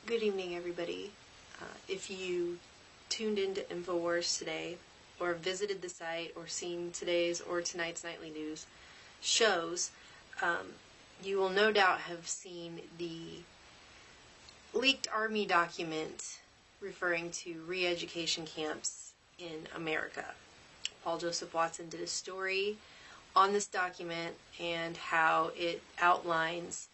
Good evening, everybody. If you tuned into InfoWars today, or visited the site, or seen today's or tonight's nightly news shows, you will no doubt have seen the leaked Army document referring to re-education camps in America. Paul Joseph Watson did a story on this document and how it outlines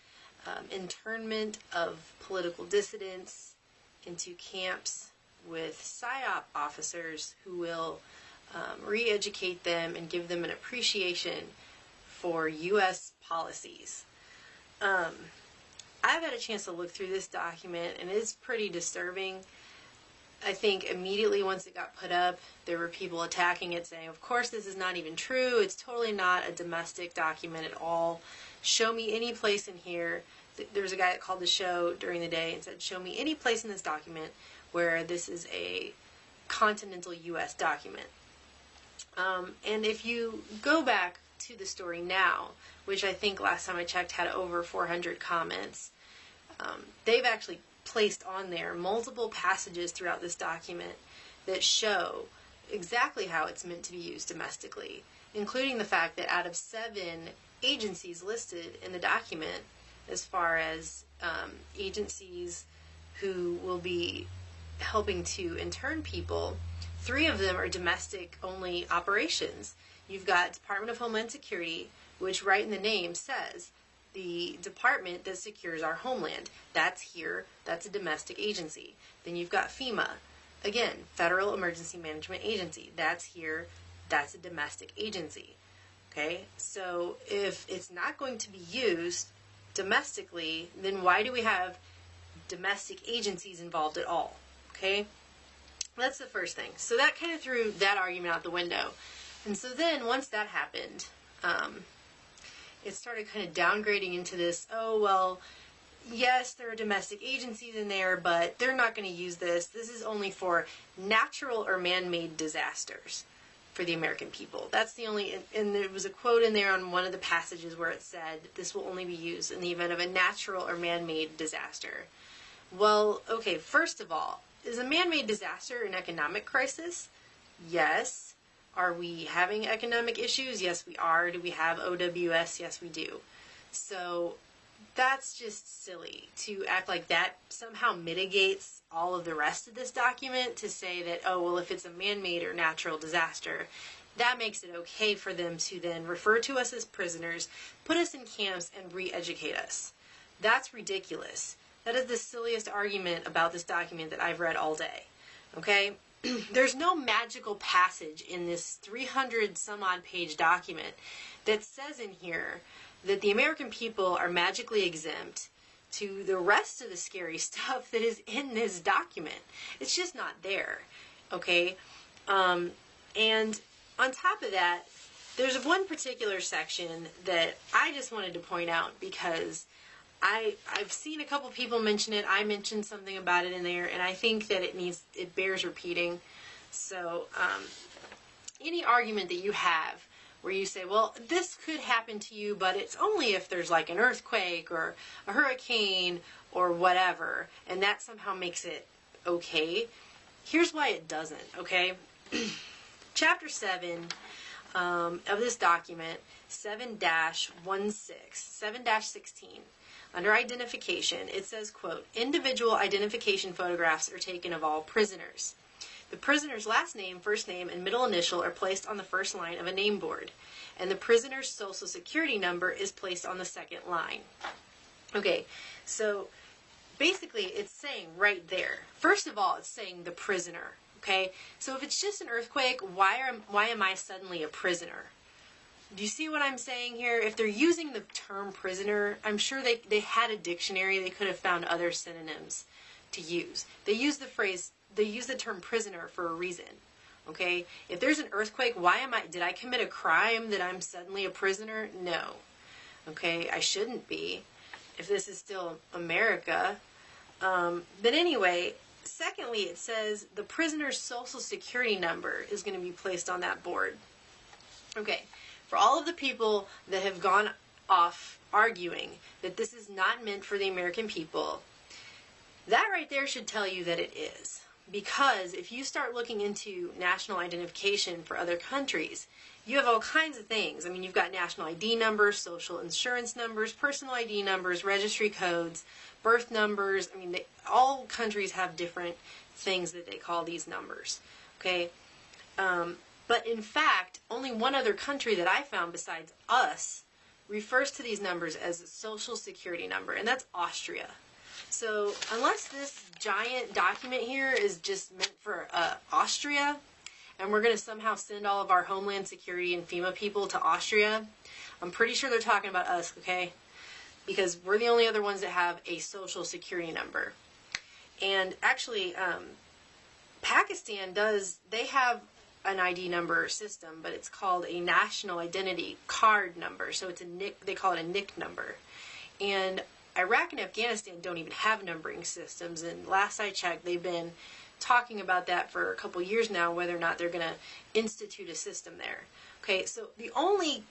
internment of political dissidents into camps with PSYOP officers who will re-educate them and give them an appreciation for U.S. policies. I've had a chance to look through this document, and it's pretty disturbing. I think immediately once it got put up, there were people attacking it, saying, of course this is not even true, it's totally not a domestic document at all. Show me any place in here. There was a guy that called the show during the day and said, show me any place in this document where this is a continental U.S. document. And if you go back to the story now, which I think last time I checked had over 400 comments, they've actually placed on there multiple passages throughout this document that show exactly how it's meant to be used domestically, including the fact that out of 7 agencies listed in the document, as far as agencies who will be helping to intern people, 3 of them are domestic-only operations. You've got Department of Homeland Security, which right in the name says the department that secures our homeland. That's here. That's a domestic agency. Then you've got FEMA. Again, Federal Emergency Management Agency. That's here. That's a domestic agency. Okay? So if it's not going to be used domestically, then why do we have domestic agencies involved at all? Okay? That's the first thing. So that kind of threw that argument out the window. And so then, once that happened, it started kind of downgrading into this, oh, well, yes, there are domestic agencies in there, but they're not going to use this. This is only for natural or man-made disasters for the American people. That's the only, and there was a quote in there on one of the passages where it said, this will only be used in the event of a natural or man-made disaster. Well, okay, first of all, is a man-made disaster an economic crisis? Yes. Are we having economic issues? Yes, we are. Do we have OWS? Yes, we do. So that's just silly to act like that somehow mitigates all of the rest of this document to say that, oh, well, if it's a man-made or natural disaster, that makes it okay for them to then refer to us as prisoners, put us in camps, and re-educate us. That's ridiculous. That is the silliest argument about this document that I've read all day. Okay? There's no magical passage in this 300 some odd page document that says in here that the American people are magically exempt to the rest of the scary stuff that is in this document. It's just not there. Okay? And on top of that, there's one particular section that I just wanted to point out because I've seen a couple people mention it. I mentioned something about it in there, and I think that it bears repeating. So, any argument that you have where you say, well, this could happen to you, but it's only if there's like an earthquake or a hurricane or whatever, and that somehow makes it okay. Here's why it doesn't, okay? Chapter 7 of this document, 7-16, under identification, it says, quote, individual identification photographs are taken of all prisoners. The prisoner's last name, first name, and middle initial are placed on the first line of a name board, and the prisoner's social security number is placed on the second line. Okay, so basically it's saying right there, first of all, it's saying the prisoner, okay? So if it's just an earthquake, why am I suddenly a prisoner? Do you see what I'm saying here? If they're using the term prisoner, I'm sure they had a dictionary. They could have found other synonyms to use. They use the term prisoner for a reason. Okay? If there's an earthquake, did I commit a crime that I'm suddenly a prisoner? No. Okay? I shouldn't be if this is still America. But anyway, secondly, it says the prisoner's social security number is going to be placed on that board. Okay. For all of the people that have gone off arguing that this is not meant for the American people, That right there should tell you that it is. Because if you start looking into national identification for other countries, you have all kinds of things. I mean, you've got national ID numbers, social insurance numbers, personal ID numbers, registry codes, birth numbers. I mean, all countries have different things that they call these numbers. Okay? But in fact, only one other country that I found besides us refers to these numbers as a social security number, and that's Austria. So unless this giant document here is just meant for Austria, and we're going to somehow send all of our Homeland Security and FEMA people to Austria, I'm pretty sure they're talking about us, okay? Because we're the only other ones that have a social security number. And actually, Pakistan they have an ID number system, but it's called a national identity card number. So it's a NIC, they call it a NIC number. And Iraq and Afghanistan don't even have numbering systems, and last I checked, they've been talking about that for a couple years now, whether or not they're going to institute a system there. Okay, so the only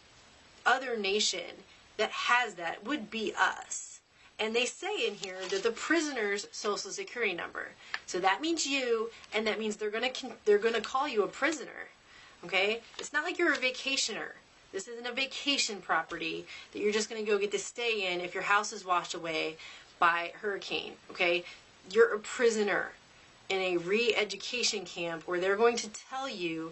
other nation that has that would be us. And they say in here that the prisoner's social security number. So that means you, and that means they're going to call you a prisoner. Okay? It's not like you're a vacationer. This isn't a vacation property that you're just going to go get to stay in if your house is washed away by hurricane, okay? You're a prisoner in a re-education camp where they're going to tell you,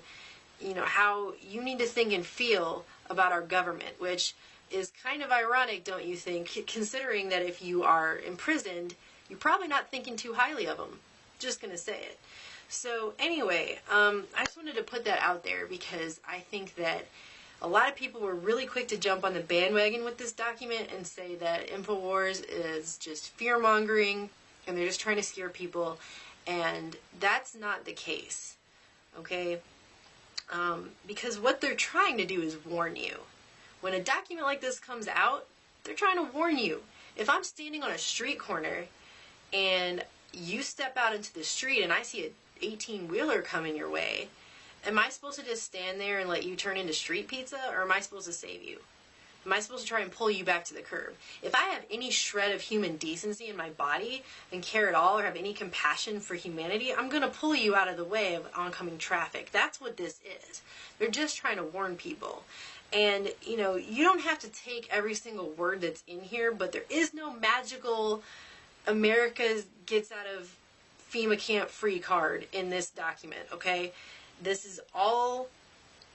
how you need to think and feel about our government, which is kind of ironic, don't you think, considering that if you are imprisoned, you're probably not thinking too highly of them. Just going to say it. So anyway, I just wanted to put that out there because I think that a lot of people were really quick to jump on the bandwagon with this document and say that InfoWars is just fear-mongering and they're just trying to scare people, and that's not the case, okay? Because what they're trying to do is warn you. When a document like this comes out, they're trying to warn you. If I'm standing on a street corner and you step out into the street and I see an 18-wheeler coming your way, am I supposed to just stand there and let you turn into street pizza, or am I supposed to save you? Am I supposed to try and pull you back to the curb? If I have any shred of human decency in my body and care at all or have any compassion for humanity, I'm going to pull you out of the way of oncoming traffic. That's what this is. They're just trying to warn people. And, you don't have to take every single word that's in here, but there is no magical America gets out of FEMA camp free card in this document, okay? This is all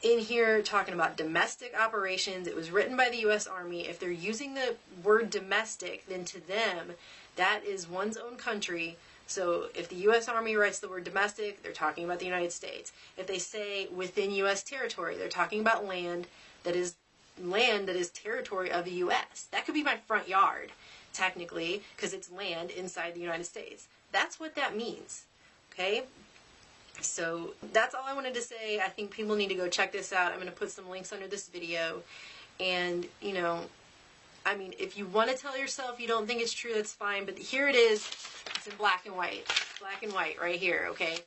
in here talking about domestic operations. It was written by the U.S. Army. If they're using the word domestic, then to them, that is one's own country. So if the U.S. Army writes the word domestic, they're talking about the United States. If they say within U.S. territory, they're talking about land that is territory of the U.S. That could be my front yard, technically, because it's land inside the United States. That's what that means, okay? So that's all I wanted to say. I think people need to go check this out. I'm going to put some links under this video. And, if you want to tell yourself you don't think it's true, that's fine. But here it is. It's in black and white. Black and white right here, okay?